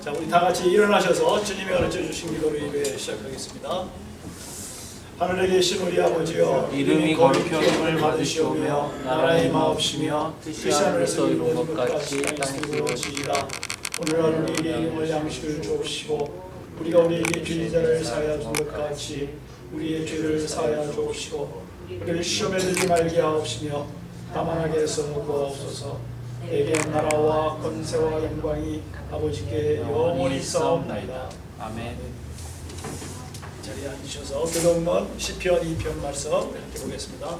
자, 우리 다 같이 일어나셔서 주님이 가르쳐 주신 기도로 예배 시작하겠습니다. 하늘에 계신 우리 아버지여, 이름이 거룩히 받으시오며 나라의 마옵시며 뜻이 하늘에서 이룬 것 같이 땅에서 이루어지이다. 오늘 하루 우리에게 일용할 양식을 주옵시고 우리가 우리에게 죄인 자를 사하여 준 것 같이 우리의 죄를 사하여 주옵시고 우리를 시험에 들지 말게 하옵시며 다만 악에서 구하옵소서. 내게 나라와 권세와 영광이 아버지께 영원히 있사옵나이다. 아멘. 자리에 앉으셔서 교동문 시편 2편 말씀 함께 보겠습니다.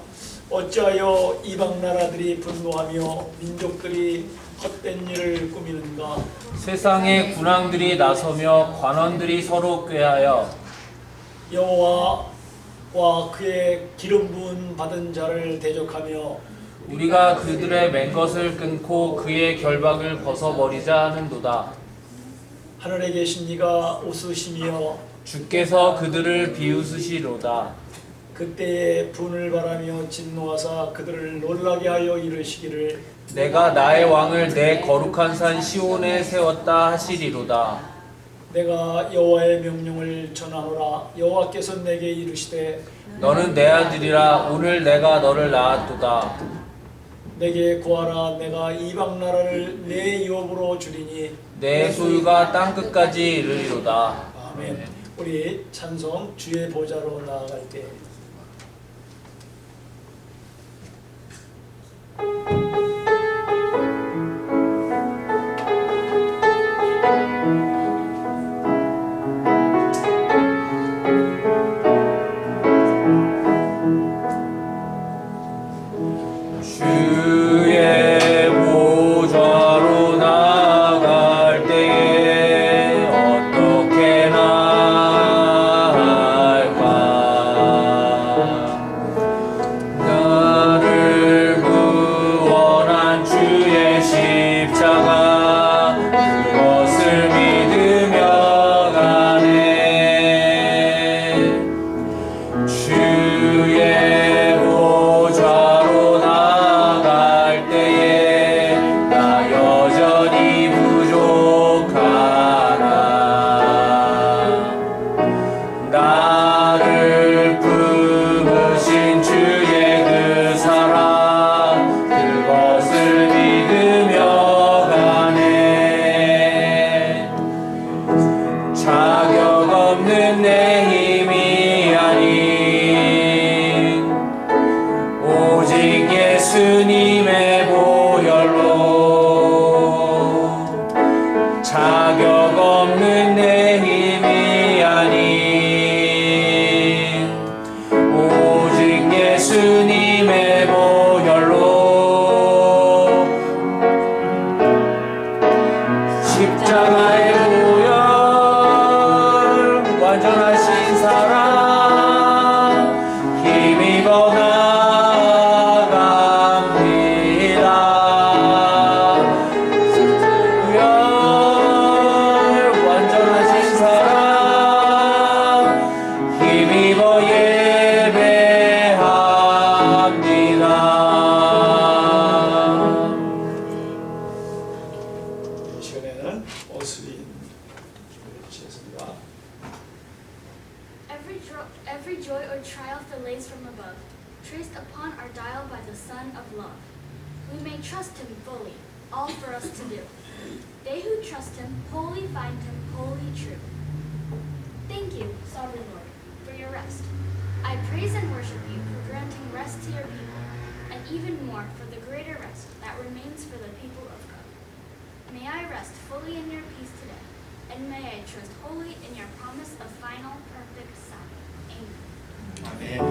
어찌하여 이방 나라들이 분노하며 민족들이 헛된 일을 꾸미는가. 세상의 군왕들이 나서며 관원들이 서로 꾀하여 여호와와 그의 기름 부은 받은 자를 대적하며 우리가 그들의 맨 것을 끊고 그의 결박을 벗어버리자 하는도다. 하늘에 계신 이가 웃으시며 주께서 그들을 비웃으시로다. 그때에 분을 바라며 진노하사 그들을 놀라게 하여 이르시기를 내가 나의 왕을 내 거룩한 산 시온에 세웠다 하시리로다. 내가 여호와의 명령을 전하노라. 여호와께서 내게 이르시되 너는 내 아들이라. 오늘 내가 너를 낳았도다. 내게 구하라. 내가 이방 나라를 내 유업으로 주리니 내 소유가 땅끝까지 이르리로다. 아멘. 우리 찬송 주의 보좌로 나아갈 때 Every joy or triumph that lays from above, traced upon our dial by the sun of love. We may trust him fully, all for us to do. They who trust him wholly find him wholly true. Thank you, sovereign Lord, for your rest. I praise and worship you for granting rest to your people, and even more for the greater rest that remains for the people of God. May I rest fully in your peace today, and may I trust wholly in your promise of final, perfect Sabbath. Amen.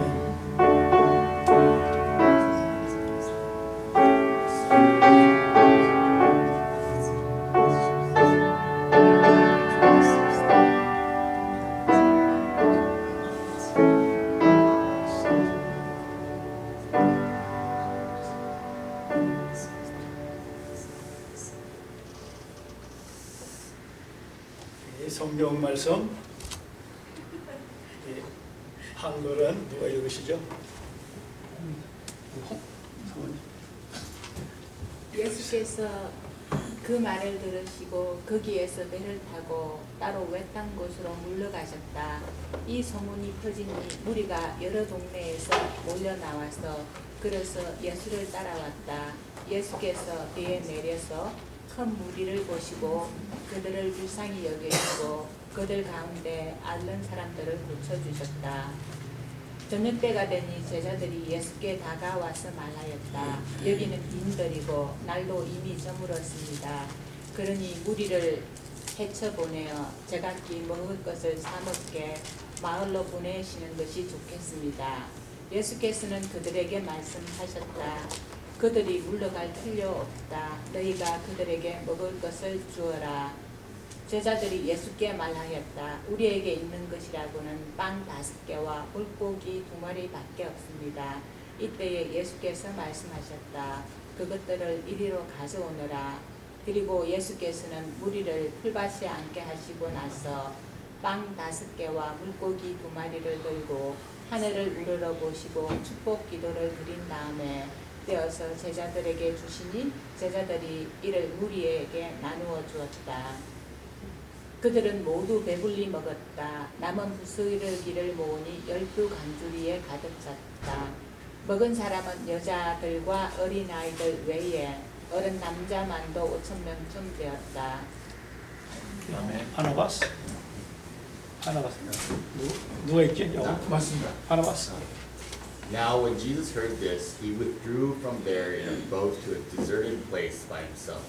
성경 말씀 한글은 누가 읽으시죠? 예수께서 그 그 말을 들으시고 거기에서 배를 타고 따로 외딴 곳으로 물러가셨다. 이 소문이 퍼지니 무리가 여러 동네에서 몰려 나와서 그래서 예수를 따라왔다. 예수께서 배에 내려서 큰 무리를 보시고 그들을 불쌍히 여기시고 그들 가운데 앓는 사람들을 고쳐주셨다. 저녁 때가 되니 제자들이 예수께 다가와서 말하였다. 여기는 빈들이고 날도 이미 저물었습니다. 그러니 무리를 헤쳐보내어 제각기 먹을 것을 사 먹게 마을로 보내시는 것이 좋겠습니다. 예수께서는 그들에게 말씀하셨다. 그들이 물러갈 필요 없다. 너희가 그들에게 먹을 것을 주어라. 제자들이 예수께 말하였다. 우리에게 있는 것이라고는 빵 5개와 물고기 2마리밖에 없습니다. 이때에 예수께서 말씀하셨다. 그것들을 이리로 가져오너라. 그리고 예수께서는 무리를 풀밭에 앉게 하시고 나서 빵 5개와 물고기 2마리를 들고 하늘을 우러러 보시고 축복 기도를 드린 다음에 떼어서 제자들에게 주시니 제자들이 이를 무리에게 나누어 주었다. 그들은 모두 배불리 먹었다. 남은 부스러기를 모으니 12 간주리에 가득 찼다. 먹은 사람은 여자들과 어린아이들 외에 어른 남자만도 5,000명쯤 되었다. 바나바스? 누가 있겠냐? 맞습니다. 바나바스. Now when Jesus heard this, he withdrew from there in a boat to a deserted place by himself.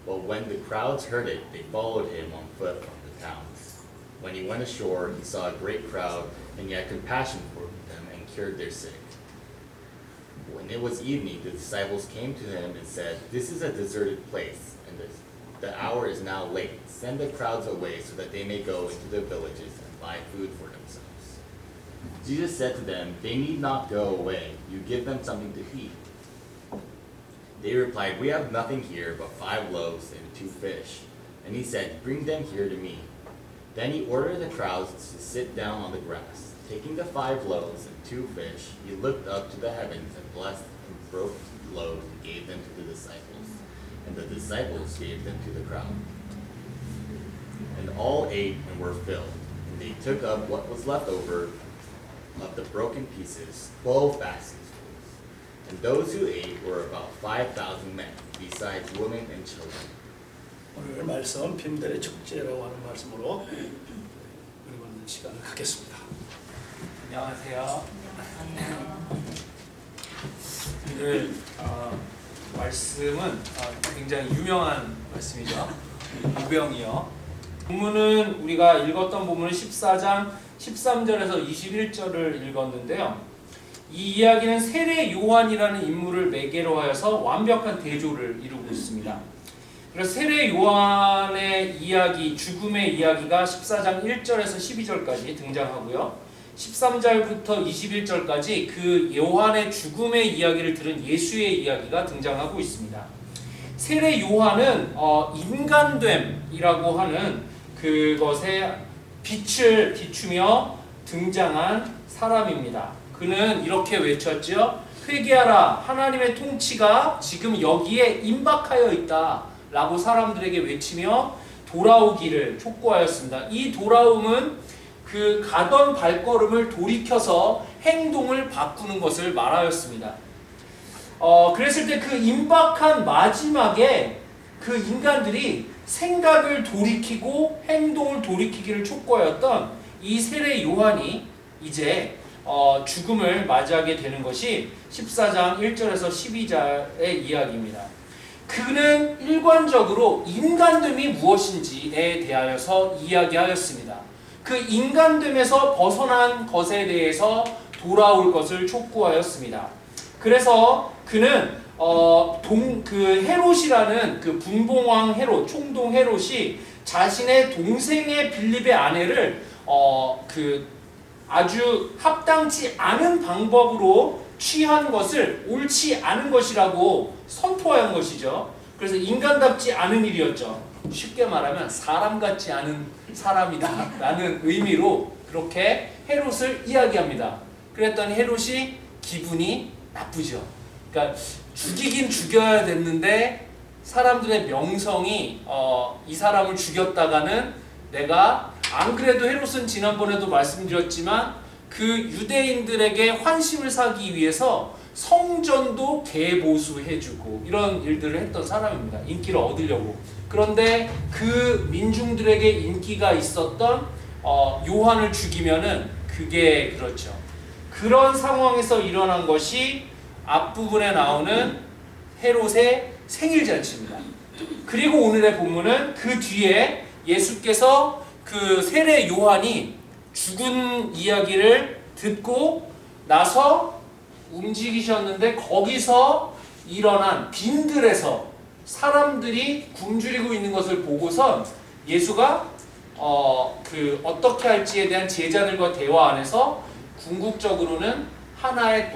But when the crowds heard it, they followed him on foot from the towns. When he went ashore, he saw a great crowd, and he had compassion for them and cured their sick. When it was evening, the disciples came to him and said, "This is a deserted place, and the hour is now late. Send the crowds away so that they may go into the villages and buy food for themselves." Jesus said to them, "They need not go away. You give them something to eat." They replied, "We have nothing here but 5 loaves and 2 fish." And he said, "Bring them here to me." Then he ordered the crowds to sit down on the grass. Taking the 5 loaves and 2 fish, he looked up to the heavens and blessed and broke the loaves and gave them to the disciples. And the disciples gave them to the crowd. And all ate and were filled. And they took up what was left over of the broken pieces, 12 baskets. And those who ate were about 5,000 men, besides women and children. 오늘 말씀 빈들의 축제라고 하는 말씀으로 읽는 시간을 갖겠습니다. 안녕하세요. 오늘 말씀은 굉장히 유명한 말씀이죠. 유병이요. 본문은 우리가 읽었던 본문은 14장 13절에서 21절을 읽었는데요. 이 이야기는 세례 요한이라는 인물을 매개로 하여서 완벽한 대조를 이루고 있습니다. 그래서 세례 요한의 이야기, 죽음의 이야기가 14장 1절에서 12절까지 등장하고요. 13절부터 21절까지 그 요한의 죽음의 이야기를 들은 예수의 이야기가 등장하고 있습니다. 세례 요한은 인간됨이라고 하는 그것에 빛을 비추며 등장한 사람입니다. 그는 이렇게 외쳤죠. 회개하라, 하나님의 통치가 지금 여기에 임박하여 있다 라고 사람들에게 외치며 돌아오기를 촉구하였습니다. 이 돌아옴은 그 가던 발걸음을 돌이켜서 행동을 바꾸는 것을 말하였습니다. 그랬을 때 그 임박한 마지막에 그 인간들이 생각을 돌이키고 행동을 돌이키기를 촉구하였던 이 세례 요한이 이제 죽음을 맞이하게 되는 것이 14장 1절에서 12절의 이야기입니다. 그는 일관적으로 인간됨이 무엇인지에 대하여서 이야기하였습니다. 그 인간됨에서 벗어난 것에 대해서 돌아올 것을 촉구하였습니다. 그래서 그는 그 헤롯이라는 그 분봉왕 헤롯, 총동 헤롯이 자신의 동생의 빌립의 아내를 그 아주 합당치 않은 방법으로 취한 것을 옳지 않은 것이라고 선포한 것이죠. 그래서 인간답지 않은 일이었죠. 쉽게 말하면 사람 같지 않은 사람이다 라는 의미로 그렇게 헤롯을 이야기합니다. 그랬더니 헤롯이 기분이 나쁘죠. 그러니까 죽이긴 죽여야 됐는데 사람들의 명성이 이 사람을 죽였다가는 내가 안 그래도 헤롯은 지난번에도 말씀드렸지만 그 유대인들에게 환심을 사기 위해서 성전도 개보수해주고 이런 일들을 했던 사람입니다. 인기를 얻으려고. 그런데 그 민중들에게 인기가 있었던 요한을 죽이면은 그게 그렇죠. 그런 상황에서 일어난 것이 앞부분에 나오는 헤롯의 생일잔치입니다. 그리고 오늘의 본문은 그 뒤에 예수께서 그 세례 요한이 죽은 이야기를 듣고 나서 움직이셨는데 거기서 일어난 빈들에서 사람들이 굶주리고 있는 것을 보고선 예수가 어떻게 할지에 대한 제자들과 대화 안에서 궁극적으로는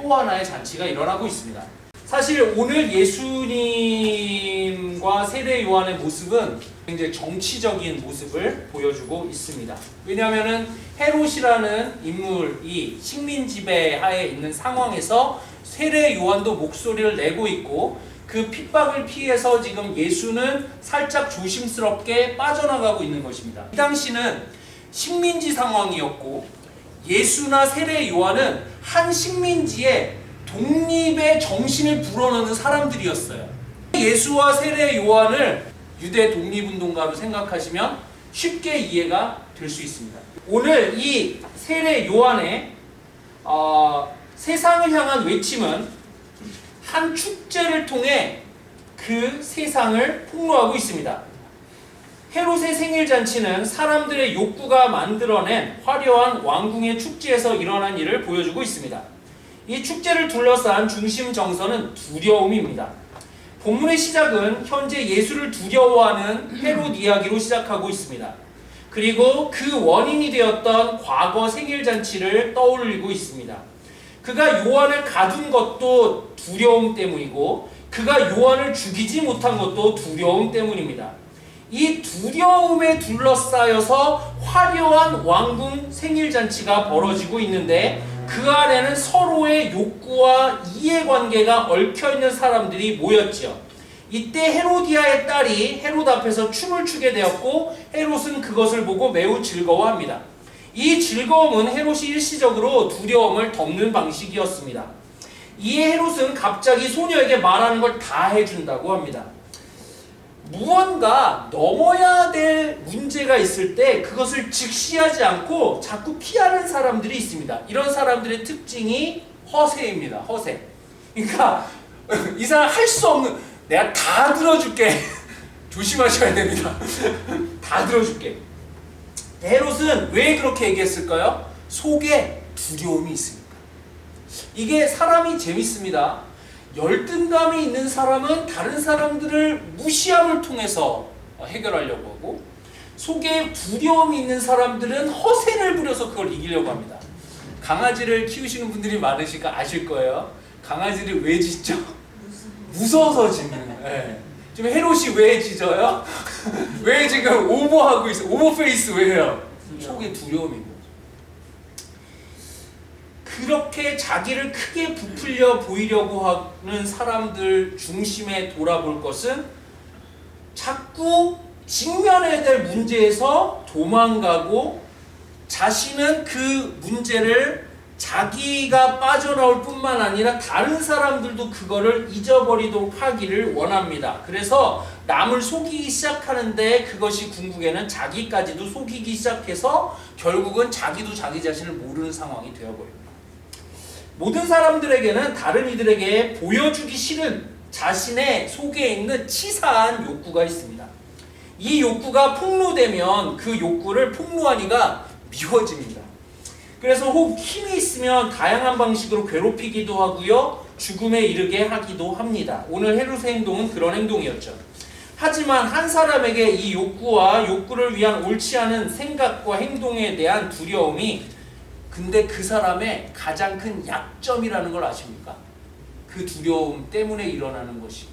또 하나의 잔치가 일어나고 있습니다. 사실 오늘 예수님과 세례 요한의 모습은 굉장히 정치적인 모습을 보여주고 있습니다. 왜냐하면 헤롯이라는 인물이 식민 지배 하에 있는 상황에서 세례 요한도 목소리를 내고 있고 그 핍박을 피해서 지금 예수는 살짝 조심스럽게 빠져나가고 있는 것입니다. 이 당시는 식민지 상황이었고 예수나 세례 요한은 한 식민지에 독립의 정신을 불어넣는 사람들이었어요. 예수와 세례 요한을 유대 독립운동가로 생각하시면 쉽게 이해가 될 수 있습니다. 오늘 이 세례 요한의 세상을 향한 외침은 한 축제를 통해 그 세상을 폭로하고 있습니다. 헤롯의 생일잔치는 사람들의 욕구가 만들어낸 화려한 왕궁의 축제에서 일어난 일을 보여주고 있습니다. 이 축제를 둘러싼 중심 정서는 두려움입니다. 본문의 시작은 현재 예수를 두려워하는 헤롯 이야기로 시작하고 있습니다. 그리고 그 원인이 되었던 과거 생일잔치를 떠올리고 있습니다. 그가 요한을 가둔 것도 두려움 때문이고 그가 요한을 죽이지 못한 것도 두려움 때문입니다. 이 두려움에 둘러싸여서 화려한 왕궁 생일잔치가 벌어지고 있는데 그 안에는 서로의 욕구와 이해관계가 얽혀있는 사람들이 모였지요. 이때 헤로디아의 딸이 헤롯 앞에서 춤을 추게 되었고 헤롯은 그것을 보고 매우 즐거워합니다. 이 즐거움은 헤롯이 일시적으로 두려움을 덮는 방식이었습니다. 이에 헤롯은 갑자기 소녀에게 말하는 걸 다 해준다고 합니다. 무언가 넘어야 될 문제가 있을 때 그것을 직시하지 않고 자꾸 피하는 사람들이 있습니다. 이런 사람들의 특징이 허세입니다. 허세. 그러니까 이 사람 할 수 없는, 내가 다 들어줄게. 조심하셔야 됩니다. 다 들어줄게. 헤롯은 왜 그렇게 얘기했을까요? 속에 두려움이 있으니까. 이게 사람이 재밌습니다. 열등감이 있는 사람은 다른 사람들을 무시함을 통해서 해결하려고 하고, 속에 두려움이 있는 사람들은 허세를 부려서 그걸 이기려고 합니다. 강아지를 키우시는 분들이 많으시니까 아실 거예요. 강아지를 왜 짖죠? 무서워서 짖는. 네. 지금 헤롯이 왜 짖어요? 왜 지금 오버하고 있어? 오버페이스 왜 해요? 속에 두려움인 거죠. 그렇게 자기를 크게 부풀려 보이려고 하는 사람들 중심에 돌아볼 것은 자꾸 직면해야 될 문제에서 도망가고 자신은 그 문제를 자기가 빠져나올 뿐만 아니라 다른 사람들도 그거를 잊어버리도록 하기를 원합니다. 그래서 남을 속이기 시작하는데 그것이 궁극에는 자기까지도 속이기 시작해서 결국은 자기도 자기 자신을 모르는 상황이 되어버립니다. 모든 사람들에게는 다른 이들에게 보여주기 싫은 자신의 속에 있는 치사한 욕구가 있습니다. 이 욕구가 폭로되면 그 욕구를 폭로한 이가 미워집니다. 그래서 혹 힘이 있으면 다양한 방식으로 괴롭히기도 하고요, 죽음에 이르게 하기도 합니다. 오늘 헤롯의 행동은 그런 행동이었죠. 하지만 한 사람에게 이 욕구와 욕구를 위한 옳지 않은 생각과 행동에 대한 두려움이 근데 그 사람의 가장 큰 약점이라는 걸 아십니까? 그 두려움 때문에 일어나는 것이.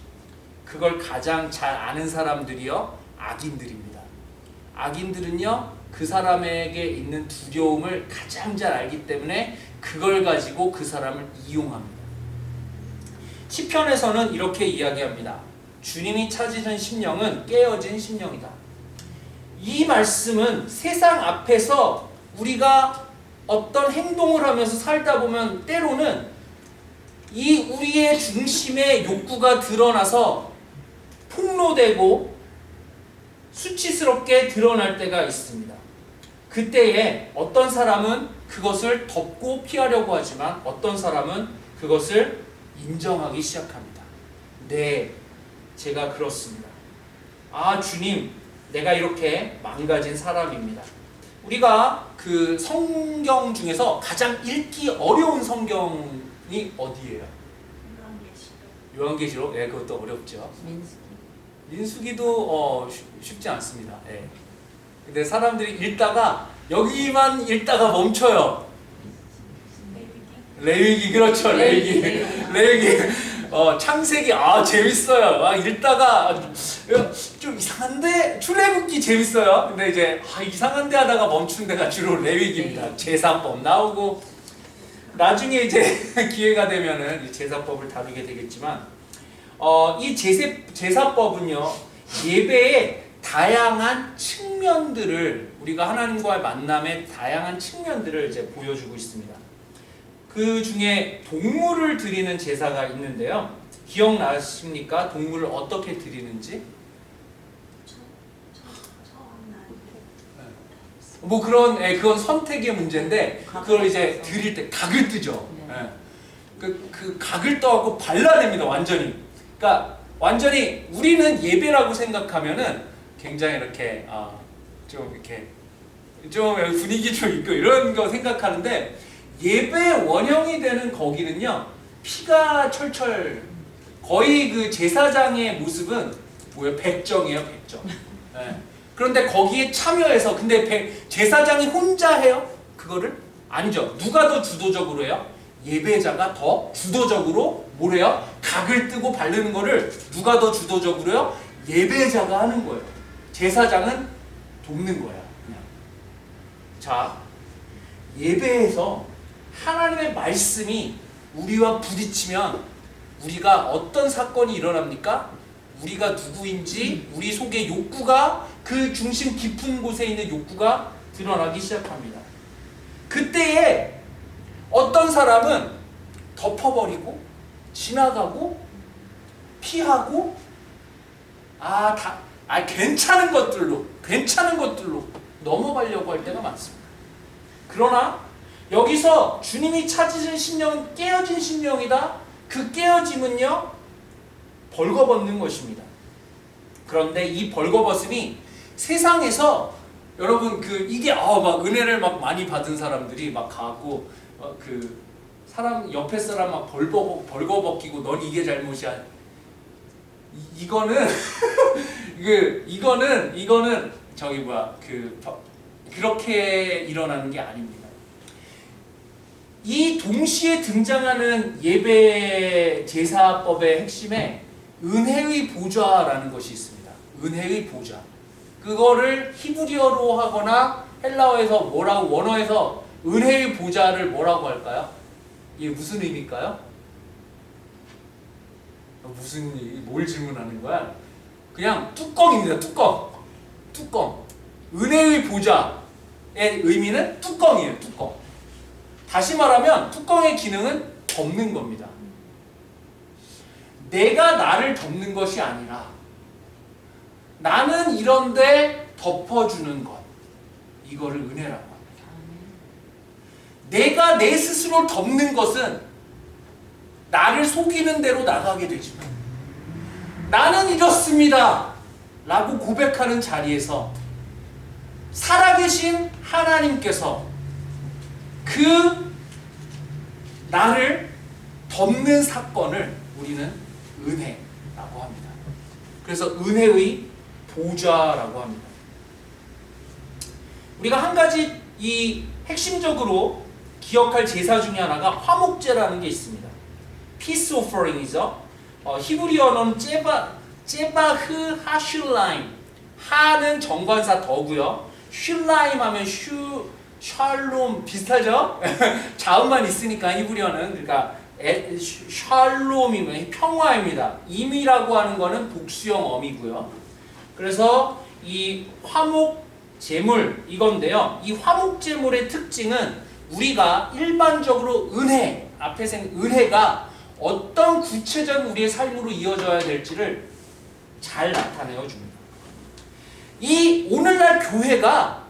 그걸 가장 잘 아는 사람들이요, 악인들입니다. 악인들은요, 그 사람에게 있는 두려움을 가장 잘 알기 때문에 그걸 가지고 그 사람을 이용합니다. 시편에서는 이렇게 이야기합니다. 주님이 찾으신 심령은 깨어진 심령이다. 이 말씀은 세상 앞에서 우리가 어떤 행동을 하면서 살다 보면 때로는 이 우리의 중심의 욕구가 드러나서 폭로되고 수치스럽게 드러날 때가 있습니다. 그때에 어떤 사람은 그것을 덮고 피하려고 하지만 어떤 사람은 그것을 인정하기 시작합니다. 네, 제가 그렇습니다. 아, 주님, 내가 이렇게 망가진 사람입니다. 우리가 그 성경 중에서 가장 읽기 어려운 성경이 어디예요? 요한계시록. 예, 그것도 어렵죠. 민수기도 쉽지 않습니다. 예. 근데 사람들이 읽다가 여기만 읽다가 멈춰요. 레위기, 그렇죠. 레위기. 창세기 재밌어요. 읽다가 좀 이상한데 출애굽기 재밌어요. 근데 이제 이상한데 하다가 멈추는 데가 주로 레위기입니다. 제사법 나오고 나중에 이제 기회가 되면은 이 제사법을 다루게 되겠지만 이 제사법은요 예배의 다양한 측면들을 우리가 하나님과의 만남의 다양한 측면들을 이제 보여주고 있습니다. 그 중에 동물을 드리는 제사가 있는데요. 기억나십니까? 동물을 어떻게 드리는지? 뭐 그건 선택의 문제인데 그걸 이제 드릴 때 각을 뜨죠. 그 각을 떠갖고 발라냅니다. 완전히. 그러니까 완전히 우리는 예배라고 생각하면은 굉장히 이렇게 좀 이렇게 좀 분위기 좀 있고 이런 거 생각하는데 예배의 원형이 되는 거기는요 피가 철철 거의 그 제사장의 모습은 뭐예요? 백정이에요, 백정. 그런데 거기에 참여해서 근데 제사장이 혼자 해요? 그거를? 아니죠. 누가 더 주도적으로 해요? 예배자가 더 주도적으로 뭘 해요? 각을 뜨고 바르는 거를 누가 더 주도적으로 해요? 예배자가 하는 거예요. 제사장은 돕는 거야. 그냥. 자, 예배에서 하나님의 말씀이 우리와 부딪히면 우리가 어떤 사건이 일어납니까? 우리가 누구인지 우리 속의 욕구가 그 중심 깊은 곳에 있는 욕구가 드러나기 시작합니다. 그때에 어떤 사람은 덮어버리고 지나가고 피하고 괜찮은 것들로 넘어가려고 할 때가 많습니다. 그러나 여기서 주님이 찾으신 심령은 깨어진 심령이다. 그 깨어짐은요 벌거벗는 것입니다. 그런데 이 벌거벗음이 세상에서 여러분 이게 막 은혜를 막 많이 받은 사람들이 막 가고 그 사람 옆에 사람 막 벌거벗기고 넌 이게 잘못이야. 이거는 이거는 저기 그렇게 일어나는 게 아닙니다. 이 동시에 등장하는 예배 제사법의 핵심에 은혜의 보좌라는 것이 있습니다. 은혜의 보좌. 그거를 히브리어로 하거나 헬라어에서 원어에서 은혜의 보좌를 뭐라고 할까요? 이게 무슨 의미일까요? 뭘 질문하는 거야? 그냥 뚜껑입니다. 뚜껑. 은혜의 보좌의 의미는 뚜껑이에요. 뚜껑. 다시 말하면 뚜껑의 기능은 덮는 겁니다. 내가 나를 덮는 것이 아니라 나는 이런데 덮어주는 것, 이거를 은혜라고 합니다. 내가 내 스스로 덮는 것은 나를 속이는 대로 나가게 되지만 나는 이렇습니다 라고 고백하는 자리에서 살아계신 하나님께서 그 나를 덮는 사건을 우리는 은혜라고 합니다. 그래서 은혜의 보좌라고 합니다. 우리가 한 가지 이 핵심적으로 기억할 제사 중에 하나가 화목제라는 게 있습니다. Peace offering이죠. 히브리어는 제바흐 하슐라임. 하는 정관사 더고요. 슐라임 하면 샬롬 비슷하죠? 자음만 있으니까 히브리어는 그러니까 샬롬이면 평화입니다. 임이라고 하는 거는 복수형 어미고요. 그래서 이 화목 제물 이건데요. 이 화목 제물의 특징은 우리가 일반적으로 은혜, 앞에 은혜가 어떤 구체적인 우리의 삶으로 이어져야 될지를 잘 나타내어 줍니다. 이 오늘날 교회가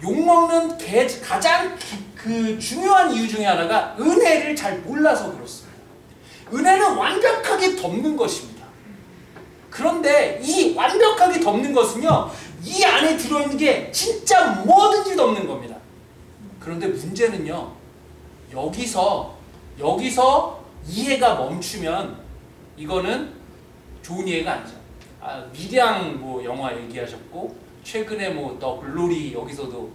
욕먹는 가장 중요한 이유 중에 하나가 은혜를 잘 몰라서 그렇습니다. 은혜는 완벽하게 덮는 것입니다. 그런데 이 완벽하게 덮는 것은요, 이 안에 들어있는 게 진짜 뭐든지 덮는 겁니다. 그런데 문제는요, 여기서 이해가 멈추면 이거는 좋은 이해가 아니죠. 미량 영화 얘기하셨고, 최근에 더 글로리, 여기서도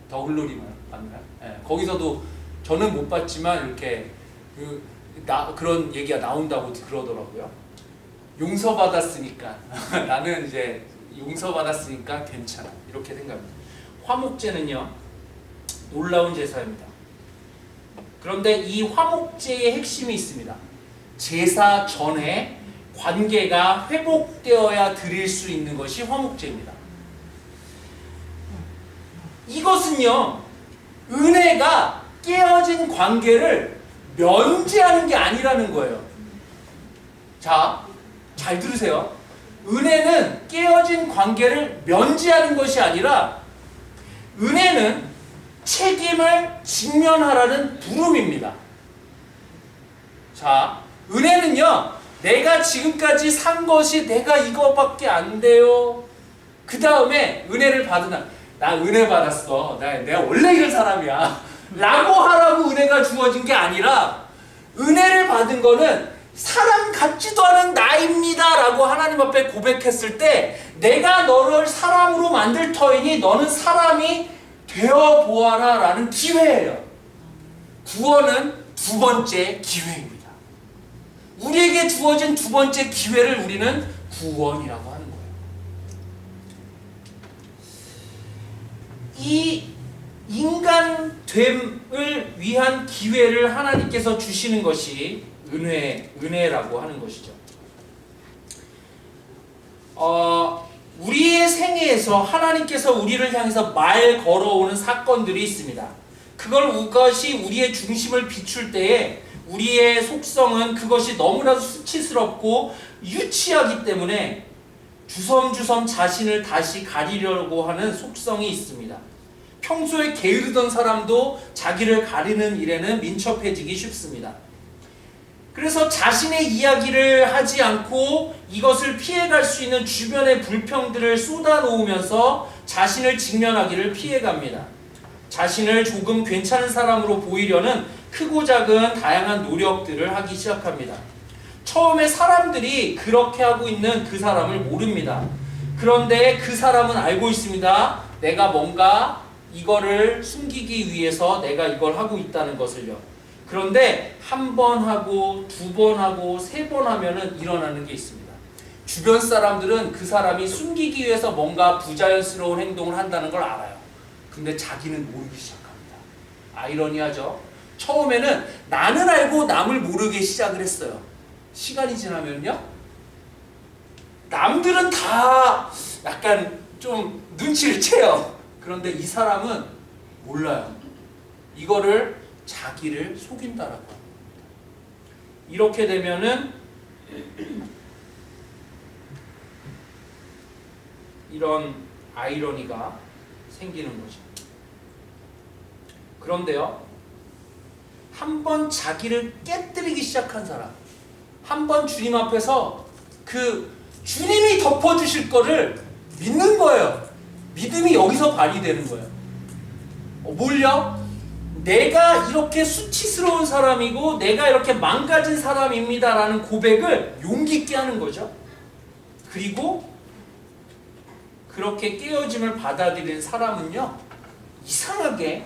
더 글로리 맞나요? 네, 거기서도 저는 못 봤지만 이렇게 그런 얘기가 나온다고 그러더라고요. 용서받았으니까 나는 이제 용서받았으니까 괜찮아, 이렇게 생각합니다. 화목제는요, 놀라운 제사입니다. 그런데 이 화목제의 핵심이 있습니다. 제사 전에 관계가 회복되어야 드릴 수 있는 것이 화목제입니다. 이것은요, 은혜가 깨어진 관계를 면제하는 게 아니라는 거예요. 자, 잘 들으세요. 은혜는 깨어진 관계를 면제하는 것이 아니라 은혜는 책임을 직면하라는 부름입니다. 자, 은혜는요, 내가 지금까지 산 것이 내가 이거밖에 안 돼요. 그 다음에 은혜를 받으나, 나 은혜 받았어, 내가 원래 이런 사람이야 라고 하라고 은혜가 주어진 게 아니라, 은혜를 받은 거는 사람 같지도 않은 나입니다 라고 하나님 앞에 고백했을 때, 내가 너를 사람으로 만들 터이니 너는 사람이 되어 보아라 라는 기회예요. 구원은 두 번째 기회입니다. 우리에게 주어진 두 번째 기회를 우리는 구원이라고 하는 거예요. 이 인간됨을 위한 기회를 하나님께서 주시는 것이 은혜라고 하는 것이죠. 우리의 생애에서 하나님께서 우리를 향해서 말 걸어오는 사건들이 있습니다. 그것이 우리의 중심을 비출 때에 우리의 속성은 그것이 너무나도 수치스럽고 유치하기 때문에 주섬주섬 자신을 다시 가리려고 하는 속성이 있습니다. 평소에 게으르던 사람도 자기를 가리는 일에는 민첩해지기 쉽습니다. 그래서 자신의 이야기를 하지 않고 이것을 피해갈 수 있는 주변의 불평들을 쏟아놓으면서 자신을 직면하기를 피해갑니다. 자신을 조금 괜찮은 사람으로 보이려는 크고 작은 다양한 노력들을 하기 시작합니다. 처음에 사람들이 그렇게 하고 있는 그 사람을 모릅니다. 그런데 그 사람은 알고 있습니다. 내가 뭔가 이거를 숨기기 위해서 내가 이걸 하고 있다는 것을요. 그런데 한 번 하고 두 번 하고 세 번 하면은 일어나는 게 있습니다. 주변 사람들은 그 사람이 숨기기 위해서 뭔가 부자연스러운 행동을 한다는 걸 알아요. 근데 자기는 모르기 시작합니다. 아이러니하죠? 처음에는 나는 알고 남을 모르게 시작을 했어요. 시간이 지나면요, 남들은 다 약간 좀 눈치를 채요. 그런데 이 사람은 몰라요. 이거를 자기를 속인다라고 합니다. 이렇게 되면은 이런 아이러니가 생기는 거죠. 그런데요, 한번 자기를 깨뜨리기 시작한 사람, 한번 주님 앞에서 그 주님이 덮어주실 거를 믿는 거예요. 믿음이 여기서 발휘되는 거예요. 뭘요? 내가 이렇게 수치스러운 사람이고 내가 이렇게 망가진 사람입니다 라는 고백을 용기 있게 하는 거죠. 그리고 그렇게 깨어짐을 받아들이는 사람은요, 이상하게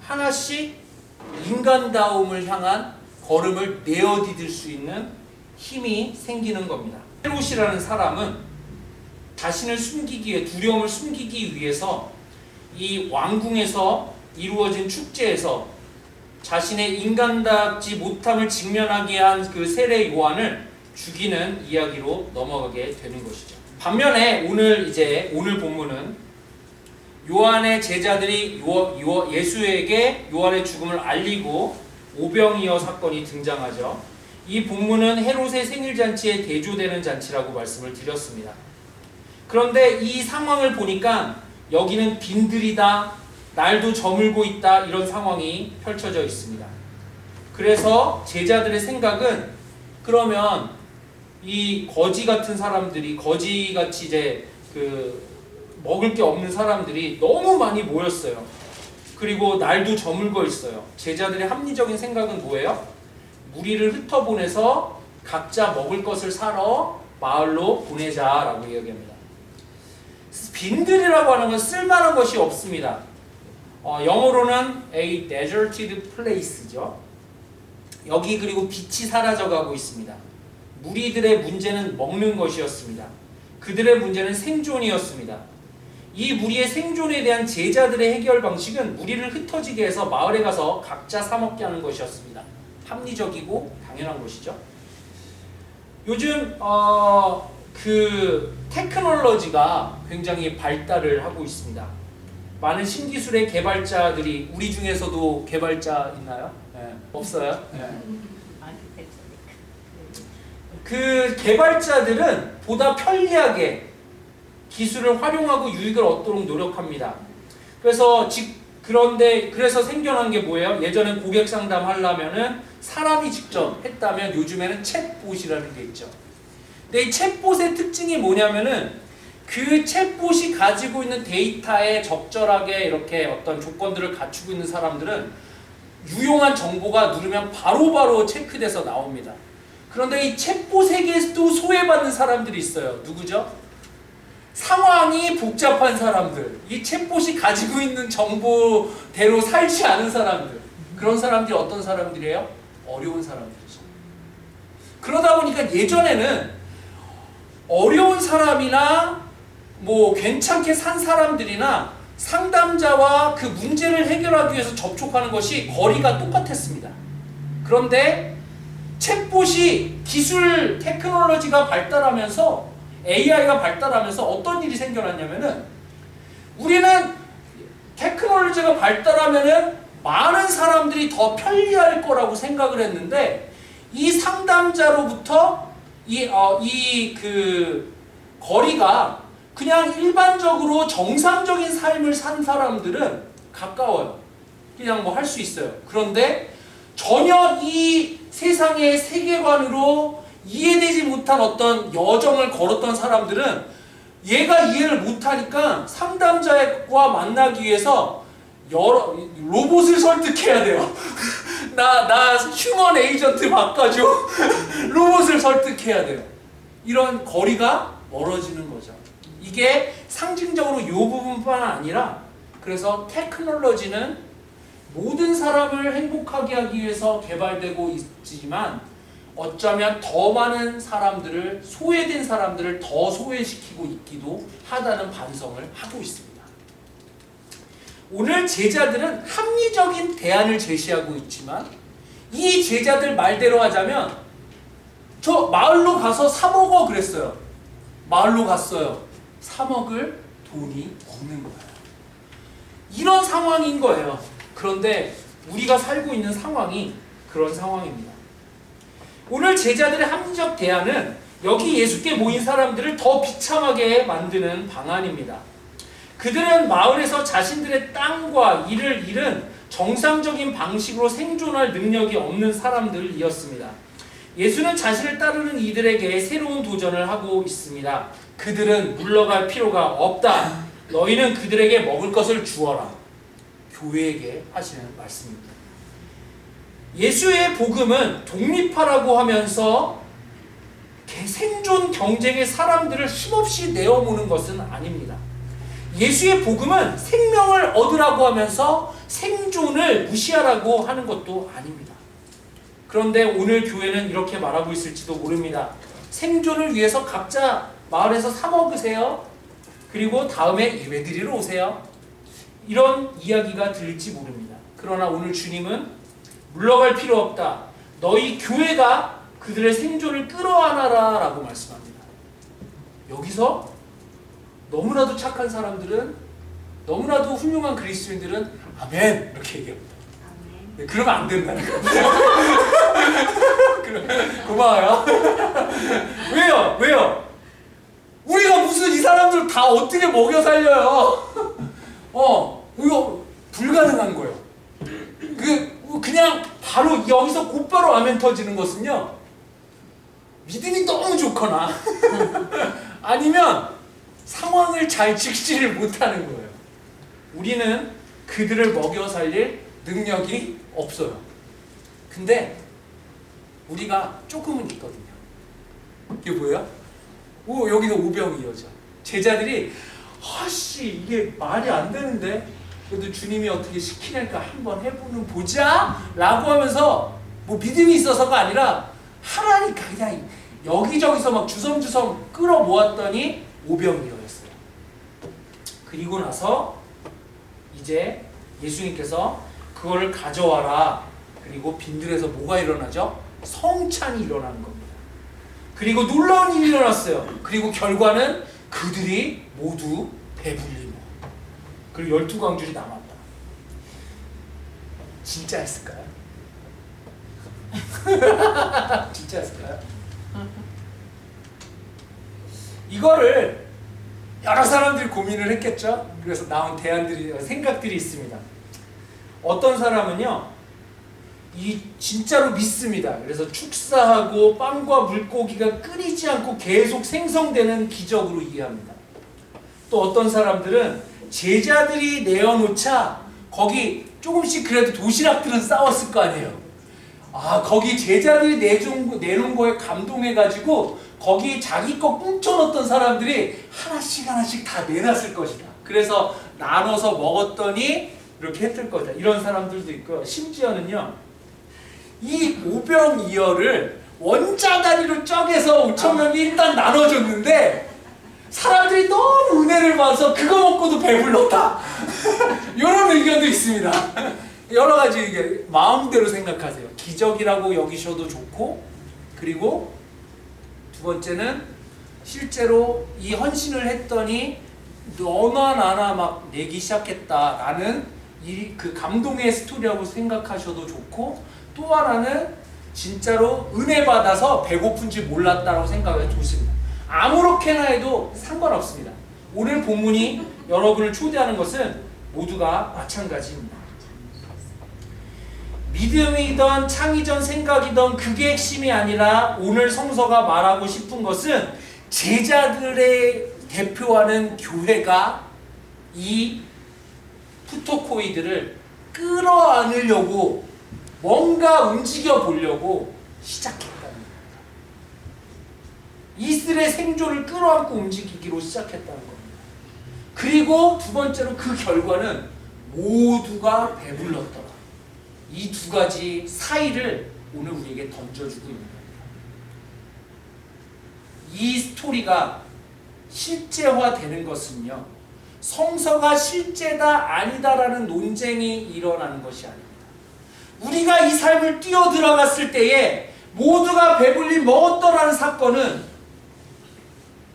하나씩 인간다움을 향한 걸음을 내어디딜 수 있는 힘이 생기는 겁니다. 헤롯이라는 사람은 자신을 숨기기 위해, 두려움을 숨기기 위해서 이 왕궁에서 이루어진 축제에서 자신의 인간답지 못함을 직면하게 한 그 세례 요한을 죽이는 이야기로 넘어가게 되는 것이죠. 반면에 오늘 본문은 요한의 제자들이 예수에게 요한의 죽음을 알리고 오병이어 사건이 등장하죠. 이 본문은 헤롯의 생일잔치에 대조되는 잔치라고 말씀을 드렸습니다. 그런데 이 상황을 보니까 여기는 빈들이다, 날도 저물고 있다, 이런 상황이 펼쳐져 있습니다. 그래서 제자들의 생각은 그러면 이 거지 같은 사람들이, 거지같이 이제 먹을 게 없는 사람들이 너무 많이 모였어요. 그리고 날도 저물고 있어요. 제자들의 합리적인 생각은 뭐예요? 무리를 흩어보내서 각자 먹을 것을 사러 마을로 보내자라고 이야기합니다. 빈들이라고 하는 건 쓸만한 것이 없습니다. 영어로는 a deserted place죠. 여기 그리고 빛이 사라져가고 있습니다. 무리들의 문제는 먹는 것이었습니다. 그들의 문제는 생존이었습니다. 이 무리의 생존에 대한 제자들의 해결 방식은 무리를 흩어지게 해서 마을에 가서 각자 사 먹게 하는 것이었습니다. 합리적이고 당연한 것이죠. 요즘 테크놀로지가 굉장히 발달을 하고 있습니다. 많은 신기술의 개발자들이, 우리 중에서도 개발자 있나요? 네. 없어요? 네. 그 개발자들은 보다 편리하게 기술을 활용하고 유익을 얻도록 노력합니다. 그래서 생겨난 게 뭐예요? 예전엔 고객 상담 하려면은 사람이 직접 했다면 요즘에는 챗봇이라는 게 있죠. 근데 이 챗봇의 특징이 뭐냐면은 그 챗봇이 가지고 있는 데이터에 적절하게 이렇게 어떤 조건들을 갖추고 있는 사람들은 유용한 정보가 누르면 바로바로 체크돼서 나옵니다. 그런데 이 챗봇에게도 소외받는 사람들이 있어요. 누구죠? 상황이 복잡한 사람들, 이 챗봇이 가지고 있는 정보대로 살지 않은 사람들, 그런 사람들이 어떤 사람들이에요? 어려운 사람들이죠. 그러다 보니까 예전에는 어려운 사람이나 괜찮게 산 사람들이나 상담자와 그 문제를 해결하기 위해서 접촉하는 것이 거리가 똑같았습니다. 그런데 챗봇이 기술 테크놀로지가 발달하면서, AI가 발달하면서 어떤 일이 생겨났냐면은, 우리는 테크놀로지가 발달하면은 많은 사람들이 더 편리할 거라고 생각을 했는데, 이 상담자로부터 거리가 그냥 일반적으로 정상적인 삶을 산 사람들은 가까워요. 그냥 할 수 있어요. 그런데 전혀 이 세상의 세계관으로 이해되지 못한 어떤 여정을 걸었던 사람들은 얘가 이해를 못하니까 상담자와 만나기 위해서 여러 로봇을 설득해야 돼요. 나 휴먼 에이전트 바꿔줘. 로봇을 설득해야 돼요. 이런 거리가 멀어지는 거죠. 이게 상징적으로 이 부분뿐만 아니라, 그래서 테크놀로지는 모든 사람을 행복하게 하기 위해서 개발되고 있지만 어쩌면 더 많은 사람들을, 소외된 사람들을 더 소외시키고 있기도 하다는 반성을 하고 있습니다. 오늘 제자들은 합리적인 대안을 제시하고 있지만, 이 제자들 말대로 하자면 저 마을로 가서 사 먹어 그랬어요. 마을로 갔어요. 사 먹을 돈이 없는 거예요. 이런 상황인 거예요. 그런데 우리가 살고 있는 상황이 그런 상황입니다. 오늘 제자들의 합리적 대안은 여기 예수께 모인 사람들을 더 비참하게 만드는 방안입니다. 그들은 마을에서 자신들의 땅과 일을 잃은 정상적인 방식으로 생존할 능력이 없는 사람들이었습니다. 예수는 자신을 따르는 이들에게 새로운 도전을 하고 있습니다. 그들은 물러갈 필요가 없다. 너희는 그들에게 먹을 것을 주어라. 교회에게 하시는 말씀입니다. 예수의 복음은 독립하라고 하면서 생존 경쟁의 사람들을 힘없이 내어모는 것은 아닙니다. 예수의 복음은 생명을 얻으라고 하면서 생존을 무시하라고 하는 것도 아닙니다. 그런데 오늘 교회는 이렇게 말하고 있을지도 모릅니다. 생존을 위해서 각자 마을에서 사 먹으세요. 그리고 다음에 예배드리러 오세요. 이런 이야기가 들릴지 모릅니다. 그러나 오늘 주님은 물러갈 필요 없다. 너희 교회가 그들의 생존을 끌어안아라 라고 말씀합니다. 여기서 너무나도 착한 사람들은, 너무나도 훌륭한 그리스도인들은 아멘 이렇게 얘기합니다. 네, 그러면 안 된다는 거예요. 고마워요. 왜요? 우리가 무슨 이 사람들 다 어떻게 먹여 살려요? 이거 불가능한 거예요. 그냥 바로 여기서 곧바로 아멘 터지는 것은요, 믿음이 너무 좋거나 아니면 상황을 잘 직시를 못하는 거예요. 우리는 그들을 먹여 살릴 능력이 없어요. 근데 우리가 조금은 있거든요. 이게 뭐예요? 여기서 오병이 여자. 제자들이 이게 말이 안 되는데 그래도 주님이 어떻게 시키니까 한번 해보는 보자 라고 하면서 뭐 믿음이 있어서가 아니라 하라니까 그냥 여기저기서 막 주섬주섬 끌어모았더니 오병이어였어요. 그리고 나서 이제 예수님께서 그거를 가져와라. 그리고 빈들에서 뭐가 일어나죠? 성찬이 일어나는 겁니다. 그리고 놀라운 일이 일어났어요. 그리고 결과는 그들이 모두 배불리고, 그리고 12광줄이 남았다. 진짜였을까요? 진짜였을까요? 이거를 여러 사람들이 고민을 했겠죠. 그래서 나온 생각들이 있습니다. 어떤 사람은요, 진짜로 믿습니다. 그래서 축사하고 빵과 물고기가 끊이지 않고 계속 생성되는 기적으로 이해합니다. 또 어떤 사람들은 제자들이 내어놓자 거기 조금씩 그래도 도시락들은 싸웠을 거 아니에요. 거기 제자들이 내놓은 거에 감동해가지고 거기 자기 거 훔쳐놓던 사람들이 하나씩 다 내놨을 것이다. 그래서 나눠서 먹었더니 이렇게 했을 거다. 이런 사람들도 있고, 심지어는요, 이 오병이어를 원자 단위로 쪼개서 5,000명이 일단 나눠줬는데 사람들이 너무 은혜를 받아서 그거 먹고도 배불렀다. 이런 의견도 있습니다. 여러 가지 의견, 마음대로 생각하세요. 기적이라고 여기셔도 좋고, 그리고 두 번째는 실제로 이 헌신을 했더니 너나 나나 막 내기 시작했다라는 그 감동의 스토리라고 생각하셔도 좋고, 또 하나는 진짜로 은혜 받아서 배고픈지 몰랐다라고 생각해 좋습니다. 아무렇게나 해도 상관없습니다. 오늘 본문이 여러분을 초대하는 것은 모두가 마찬가지입니다. 믿음이든 창의적 생각이든 그게 핵심이 아니라 오늘 성서가 말하고 싶은 것은 제자들의 대표하는 교회가 이 푸토코이들을 끌어안으려고 뭔가 움직여 보려고 시작했다는 겁니다. 이스라엘 생존을 끌어안고 움직이기로 시작했다는 겁니다. 그리고 두 번째로 그 결과는 모두가 배불렀더라. 이 두 가지 사이를 오늘 우리에게 던져주고 있는 겁니다. 이 스토리가 실제화되는 것은요, 성서가 실제다 아니다라는 논쟁이 일어나는 것이 아닙니다. 우리가 이 삶을 뛰어들어갔을 때에 모두가 배불리 먹었더라는 사건은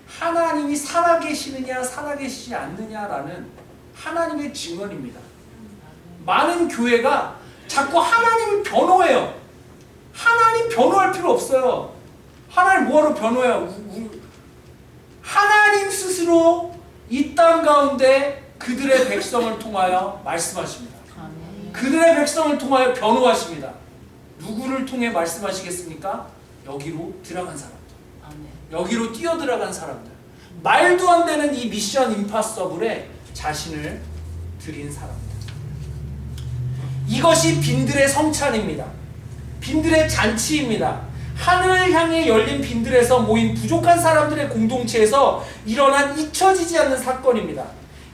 하나님이 살아계시느냐 살아계시지 않느냐라는 하나님의 증언입니다. 많은 교회가 자꾸 하나님을 변호해요. 하나님 변호할 필요 없어요. 하나님 뭐하러 변호해요? 하나님 스스로 이 땅 가운데 그들의 백성을 통하여 말씀하십니다. 그들의 백성을 통하여 변호하십니다. 누구를 통해 말씀하시겠습니까? 여기로 들어간 사람들, 여기로 뛰어들어간 사람들, 말도 안 되는 이 미션 임파서블에 자신을 드린 사람들. 이것이 빈들의 성찬입니다. 빈들의 잔치입니다. 하늘을 향해 열린 빈들에서 모인 부족한 사람들의 공동체에서 일어난 잊혀지지 않는 사건입니다.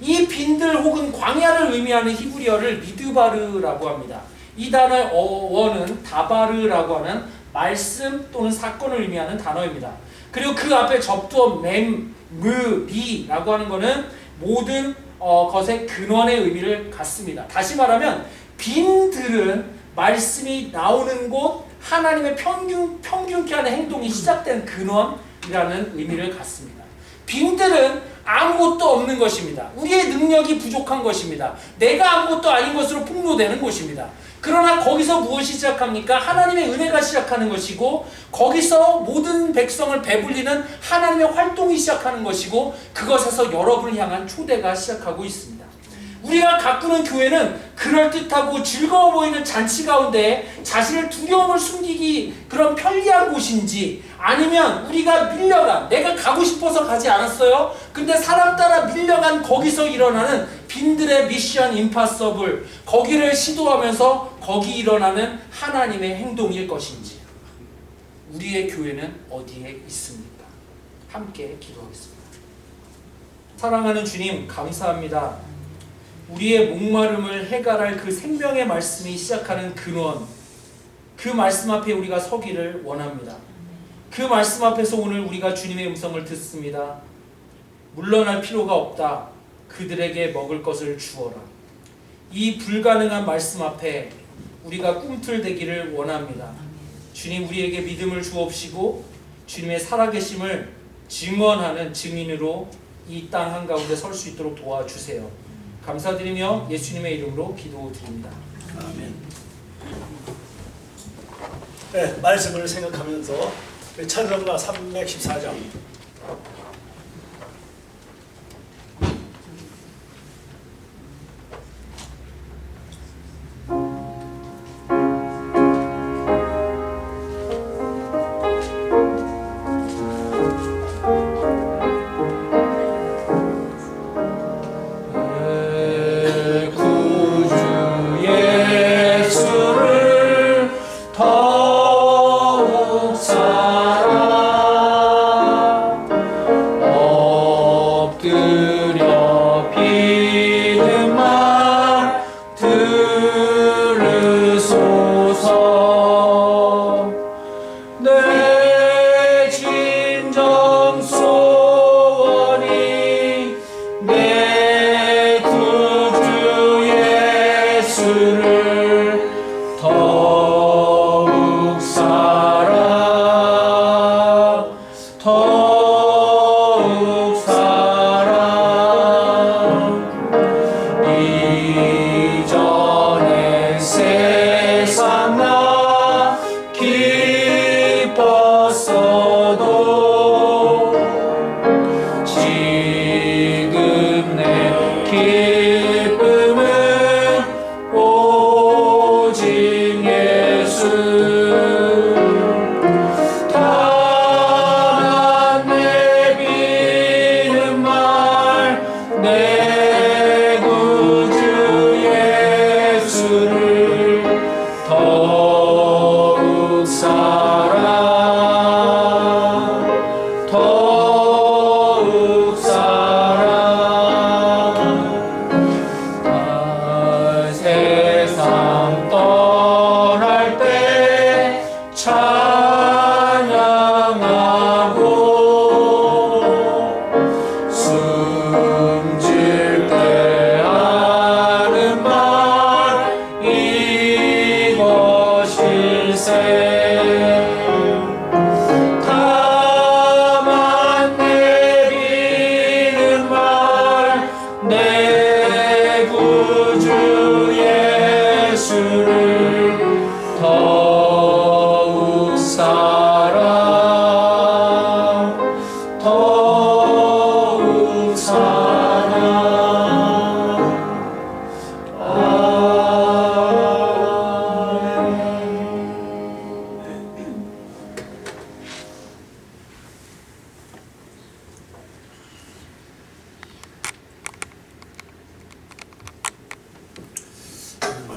이 빈들 혹은 광야를 의미하는 히브리어를 미드바르라고 합니다. 이 단어의 어원은 다바르라고 하는 말씀 또는 사건을 의미하는 단어입니다. 그리고 그 앞에 접두어 맴, 무, 비라고 하는 것은 모든 것의 근원의 의미를 갖습니다. 다시 말하면 빈들은 말씀이 나오는 곳, 하나님의 평균케 하는 행동이 시작된 근원이라는 의미를 갖습니다. 빈들은 아무것도 없는 것입니다. 우리의 능력이 부족한 것입니다. 내가 아무것도 아닌 것으로 폭로되는 것입니다. 그러나 거기서 무엇이 시작합니까? 하나님의 은혜가 시작하는 것이고, 거기서 모든 백성을 배불리는 하나님의 활동이 시작하는 것이고, 그것에서 여러분을 향한 초대가 시작하고 있습니다. 우리가 가꾸는 교회는 그럴듯하고 즐거워 보이는 잔치 가운데 자신의 두려움을 숨기기 그런 편리한 곳인지, 아니면 우리가 밀려간, 내가 가고 싶어서 가지 않았어요. 근데 사람 따라 밀려간 거기서 일어나는 빈들의 미션 임파서블, 거기를 시도하면서 거기 일어나는 하나님의 행동일 것인지, 우리의 교회는 어디에 있습니까? 함께 기도하겠습니다. 사랑하는 주님, 감사합니다. 우리의 목마름을 해결할 그 생명의 말씀이 시작하는 근원, 그 말씀 앞에 우리가 서기를 원합니다. 그 말씀 앞에서 오늘 우리가 주님의 음성을 듣습니다. 물러날 필요가 없다. 그들에게 먹을 것을 주어라. 이 불가능한 말씀 앞에 우리가 꿈틀대기를 원합니다. 주님, 우리에게 믿음을 주옵시고 주님의 살아계심을 증언하는 증인으로 이 땅 한가운데 설 수 있도록 도와주세요. 감사드리며 예수님의 이름으로 기도드립니다. 아멘. 네, 말씀을 생각하면서 찬송가 314장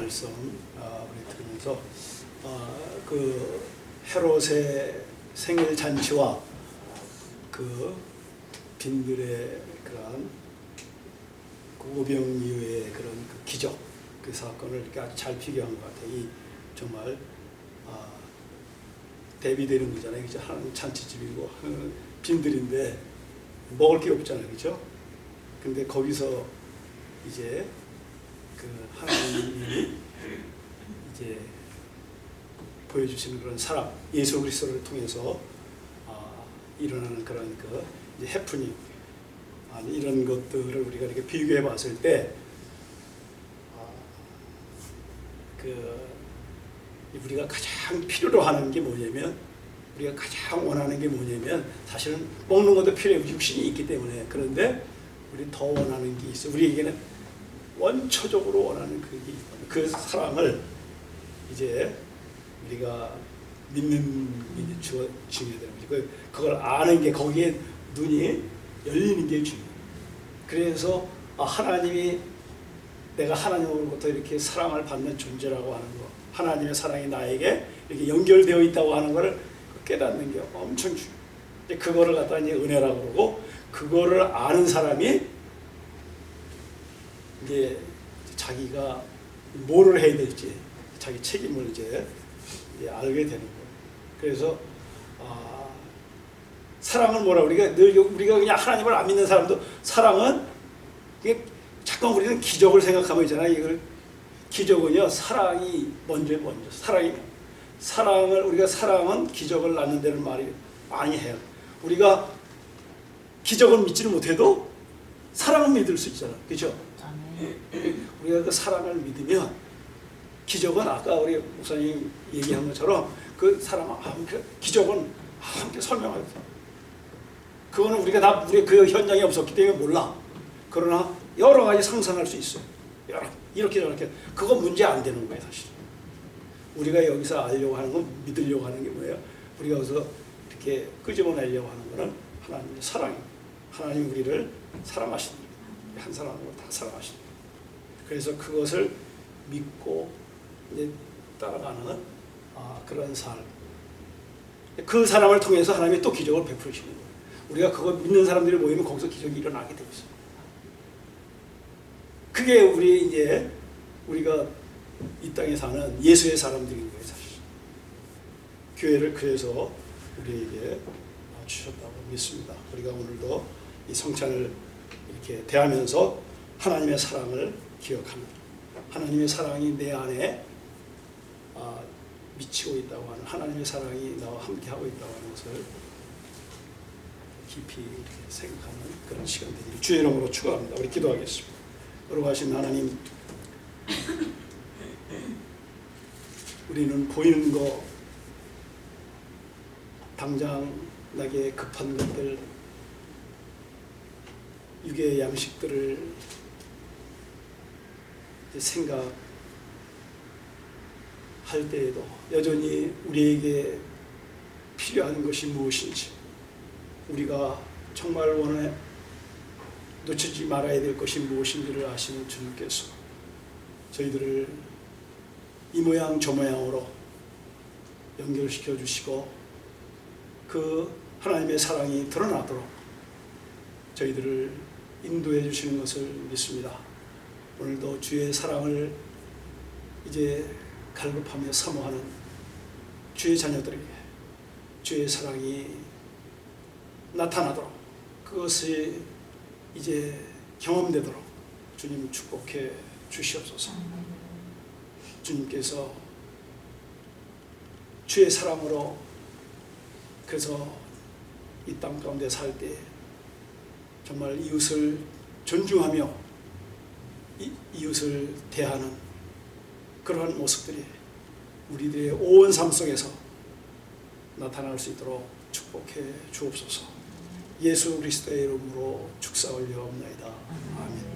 말씀 우리 들으면서 그 헤롯의 생일 잔치와 그 빈들의 그런 오병이어의 그런 그 기적, 그 사건을 이렇게 아주 잘 비교한 것 같아요. 이 정말 대비되는 거잖아요, 그죠? 하나님 잔치집이고 빈들인데 먹을 게 없잖아요, 그죠? 근데 거기서 이제 그 하나님이 이제 보여주시는 그런 사랑, 예수 그리스도를 통해서 일어나는 그런 이제 해프닝, 이런 것들을 우리가 이렇게 비교해 봤을 때 우리가 가장 필요로 하는 게 뭐냐면, 우리가 가장 원하는 게 뭐냐면, 사실은 먹는 것도 필요해, 육신이 있기 때문에. 그런데 우리 더 원하는 게 있어. 우리에게는 원초적으로 원하는 그 사랑을 이제 우리가 믿는 게 중요해야 되는 거지. 그걸 아는 게, 거기에 눈이 열리는 게 중요해요. 그래서 하나님이, 내가 하나님으로부터 이렇게 사랑을 받는 존재라고 하는 거, 하나님의 사랑이 나에게 이렇게 연결되어 있다고 하는 것을 깨닫는 게 엄청 중요해요. 그거를 갖다 이제 은혜라고 그러고, 그거를 아는 사람이 이제 자기가 뭐를 해야 될지, 자기 책임을 이제 알게 되는 거예요. 그래서 사랑은 뭐라, 우리가 그냥 하나님을 안 믿는 사람도 사랑은, 이게 잠깐 우리는 기적을 생각하고 있잖아요. 이걸 기적은요, 사랑이 먼저 사랑을, 우리가 사랑은 기적을 낳는 데는 말이 많이 해요. 우리가 기적을 믿지를 못해도 사랑은 믿을 수 있잖아, 그렇죠? 우리가 그 사랑을 믿으면 기적은, 아까 우리 목사님 얘기한 것처럼 그 사랑은 기적은 함께 설명할 수 있어요. 그거는 우리가 다 우리 그 현장에 없었기 때문에 몰라. 그러나 여러 가지 상상할 수 있어요. 이렇게 저렇게. 그거 문제 안 되는 거예요, 사실. 우리가 여기서 알려고 하는 건, 믿으려고 하는 게 뭐예요? 우리가 여기서 이렇게 끄집어내려고 하는 거는 하나님의 사랑이에요. 하나님 우리를 사랑하시는 거예요. 한 사람으로 다 사랑하시는 거예요. 그래서 그것을 믿고 이제 따라가는 그런 삶. 그 사람을 통해서 하나님이 또 기적을 베푸시는 거예요. 우리가 그거 믿는 사람들이 모이면 거기서 기적이 일어나게 되고 있어요. 그게 우리가 이 땅에 사는 예수의 사람들인 거예요, 사실. 교회를 그래서 우리에게 주셨다고 믿습니다. 우리가 오늘도 이 성찬을 이렇게 대하면서 하나님의 사랑을 기억합니다. 하나님의 사랑이 내 안에 미치고 있다고 하는, 하나님의 사랑이 나와 함께하고 있다고 하는 것을 깊이 이렇게 생각하는 그런 시간들이 주의 이름으로 축원합니다. 우리 기도하겠습니다. 거룩하신 하나님, 우리는 보이는 거, 당장 나게 급한 것들, 육의 양식들을 생각할 때에도 여전히 우리에게 필요한 것이 무엇인지, 우리가 정말 원해 놓치지 말아야 될 것이 무엇인지를 아시는 주님께서 저희들을 이 모양 저 모양으로 연결시켜 주시고, 그 하나님의 사랑이 드러나도록 저희들을 인도해 주시는 것을 믿습니다. 오늘도 주의 사랑을 이제 갈급하며 사모하는 주의 자녀들에게 주의 사랑이 나타나도록, 그것이 이제 경험되도록 주님 축복해 주시옵소서. 주님께서 주의 사랑으로, 그래서 이 땅 가운데 살 때 정말 이웃을 존중하며 이웃을 대하는 그러한 모습들이 우리들의 온 삶 속에서 나타날 수 있도록 축복해 주옵소서. 예수 그리스도의 이름으로 축사 올려옵나이다. 아멘.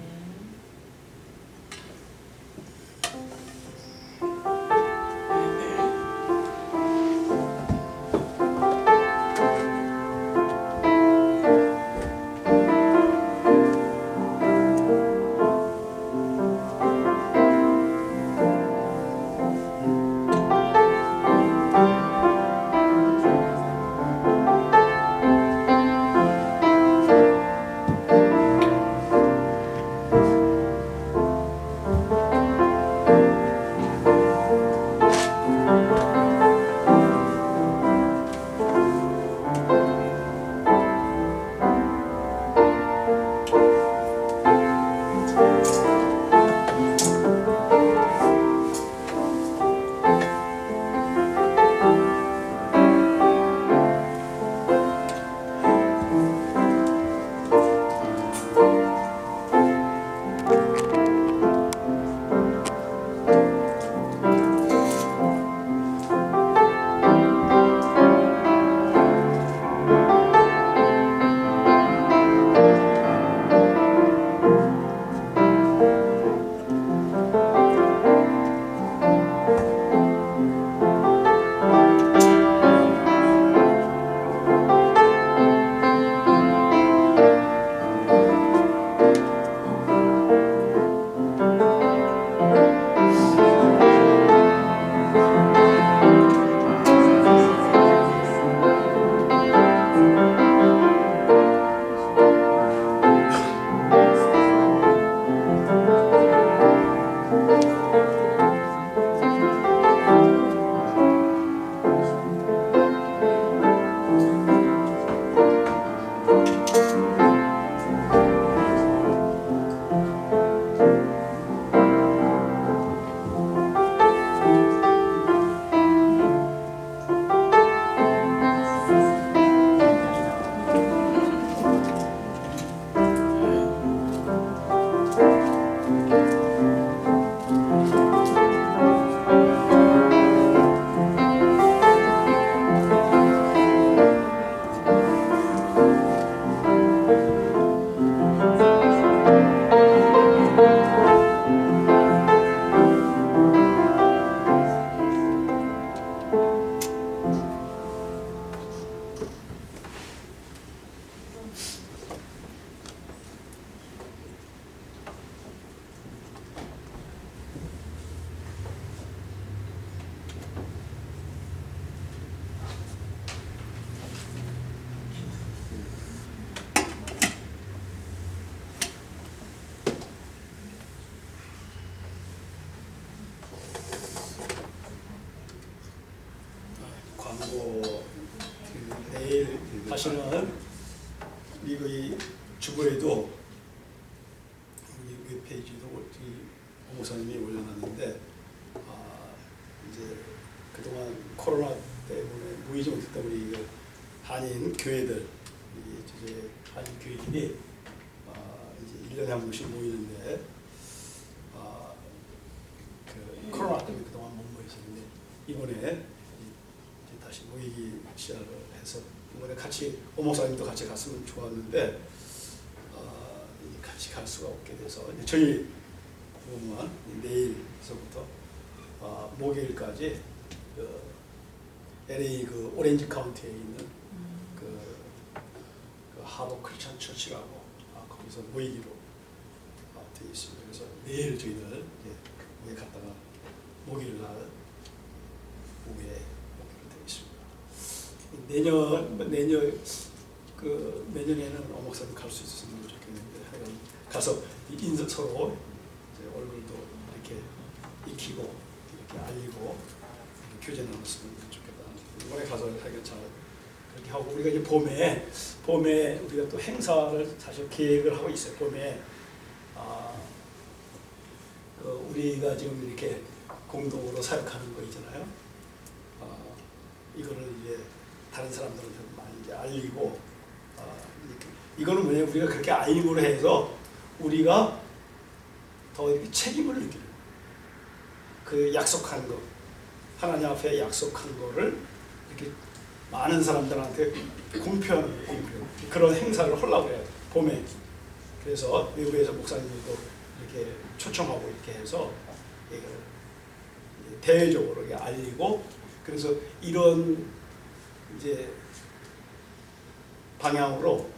사실은 미국의 주보에도 우리 웹페이지도 목사님이 올려놨는데 이제 그동안 코로나 때문에 모이지 못했던 우리 한인 교회들, 이제 한인 교회들이 이제 1년에 한 번씩 모이는데 그 코로나 때문에 그동안 못 모였었는데 이번에 이제 다시 모이기 시작을 해서 이번에 같이 오목사님도 같이 갔으면 좋았는데 같이 갈 수가 없게 돼서 이제 저희 부모는 내일서부터 목요일까지 그 LA 그 오렌지 카운티에 있는 그 하버 크리스천 처치라고 거기서 모이기로 되어 있습니다. 그래서 내일 저희들 거기 갔다가 목요일 날 오후에 오기로 되어 있습니다. 내년에는 어목사님 갈 수 있었으면 좋겠는데 하여간 가서 서로 이제 얼굴도 이렇게 익히고 이렇게 알리고 교제 나눴으면 좋겠다. 이번에 가서 하여간 잘 그렇게 하고 우리가 이제 봄에 우리가 또 행사를 사실 계획을 하고 있어요. 봄에 우리가 지금 이렇게 공동으로 사역하는 거 있잖아요. 이거를 이제 다른 사람들한테 많이 이제 알리고 이거는 뭐냐 우리가 그렇게 알림으로 해서 우리가 더 이렇게 책임을 느끼는 그 약속한 거 하나님 앞에 약속한 거를 이렇게 많은 사람들한테 공표하는 그런 행사를 하려고 해요. 봄에. 그래서 외국에서 목사님들도 이렇게 초청하고 이렇게 해서 대외적으로 이렇게 알리고 그래서 이런 이제 방향으로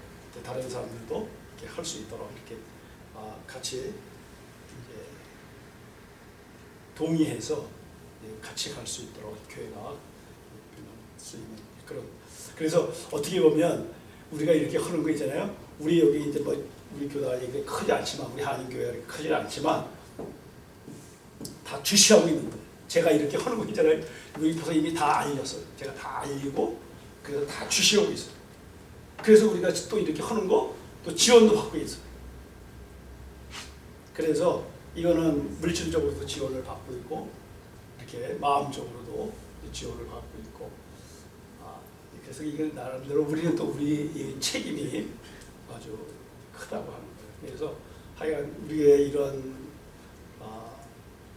다른 사람들도 이렇게 할 수 있도록 이렇게 같이 이제 동의해서 같이 갈 수 있도록 교회가 수 있는 그런. 그래서 어떻게 보면 우리가 이렇게 하는 거 있잖아요. 우리 여기 이제 뭐 우리 교단이 크지 않지만 우리 한인 교회가 크지 않지만 다 주시하고 있는 거예요. 제가 이렇게 하는 거 있잖아요. 여기 벌써 이미 다 알렸어요. 제가 다 알리고 그래서 다 주시하고 있어요. 그래서 우리가 또 이렇게 하는 거 또 지원도 받고 있어요. 그래서 이거는 물질적으로도 지원을 받고 있고 이렇게 마음적으로도 지원을 받고 있고 그래서 이게 나름대로 우리는 또 우리의 책임이 아주 크다고 하는 거예요. 그래서 하여간 우리의 이런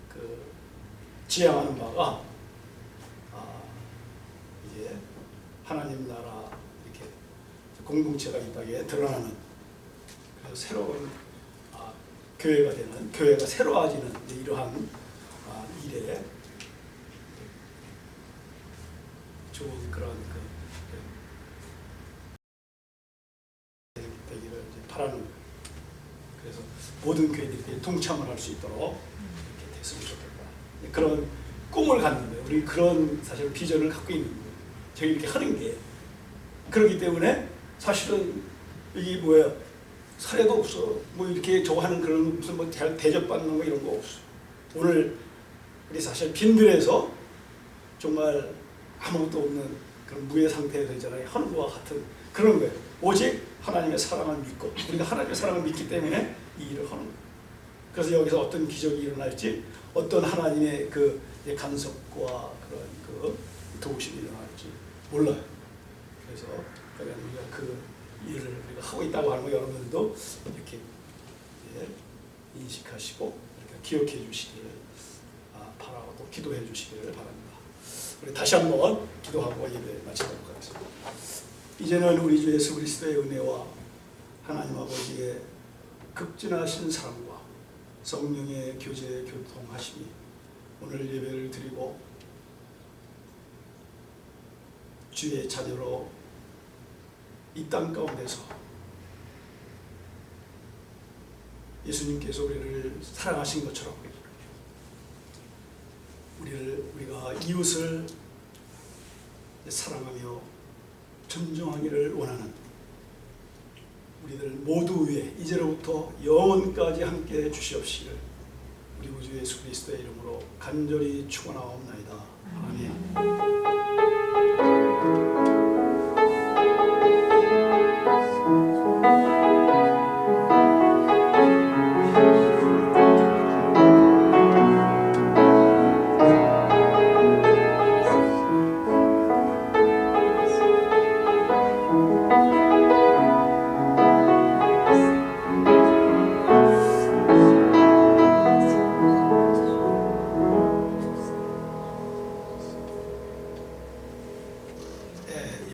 그 지향하는 바가 이제 하나님 나라 이렇게 공동체가 이 땅에 드러나는 그래서 새로운 교회가 되는 교회가 새로워지는 이러한 일에 좋은 그런 되기를 이제 바라는 거예요. 그래서 모든 교회들이 동참을 할 수 있도록 이렇게 됐으면 좋겠다. 그런 꿈을 갖는 거예요. 우리 그런 사실 비전을 갖고 있는 거예요. 저희 이렇게 하는 게 그렇기 때문에 사실은 이게 뭐야 사례도 없어. 뭐 이렇게 저거 하는 그런 무슨 뭐 대접받는 거 이런 거 없어. 오늘 우리 사실 빈들에서 정말 아무것도 없는 그런 무의 상태에서 있잖아요. 하는 거와 같은 그런 거예요. 오직 하나님의 사랑을 믿고 우리가 하나님의 사랑을 믿기 때문에 이 일을 하는 거예요. 그래서 여기서 어떤 기적이 일어날지 어떤 하나님의 그 간섭과 그런 그 도우심이 일어날지 몰라요. 그래서 우리가 그 일을 우리가 하고 있다고 하는 거 여러분들도 이렇게 인식하시고 이렇게 기억해 주시기를 바라고 또 기도해 주시기를 바랍니다. 우리 다시 한번 기도하고 예배 마치도록 하겠습니다. 이제는 우리 주 예수 그리스도의 은혜와 하나님 아버지의 극진하신 사랑과 성령의 교제 교통하심이 오늘 예배를 드리고 주의 자녀로 이 땅 가운데서 예수님께서 우리를 사랑하신 것처럼 우리가 이웃을 사랑하며 존중하기를 원하는 우리들 모두 위에 이제로부터 영원까지 함께 주시옵시기를 우리 구주 예수 그리스도의 이름으로 간절히 축원하옵나이다. 아멘.